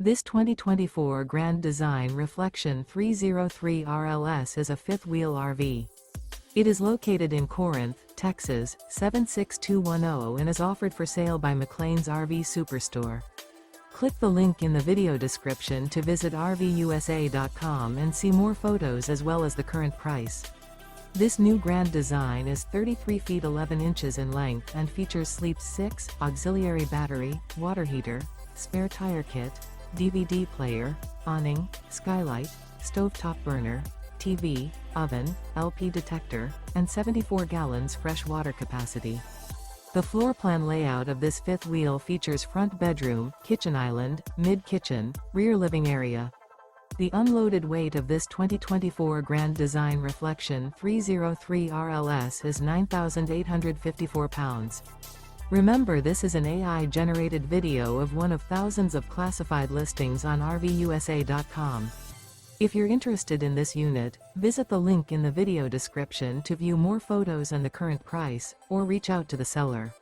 This 2024 Grand Design Reflection 303 RLS is a fifth-wheel RV. It is located in Corinth, Texas, 76210 and is offered for sale by McClain's RV Superstore. Click the link in the video description to visit RVUSA.com and see more photos as well as the current price. This new Grand Design is 33 feet 11 inches in length and features Sleep 6, auxiliary battery, water heater, spare tire kit, DVD player, awning, skylight, stovetop burner, TV, oven, LP detector, and 74 gallons fresh water capacity. The floor plan layout of this fifth wheel features front bedroom, kitchen island, mid-kitchen, rear living area. The unloaded weight of this 2024 Grand Design Reflection 303 RLS is 9,854 pounds. Remember, this is an AI-generated video of one of thousands of classified listings on RVUSA.com. If you're interested in this unit, visit the link in the video description to view more photos and the current price, or reach out to the seller.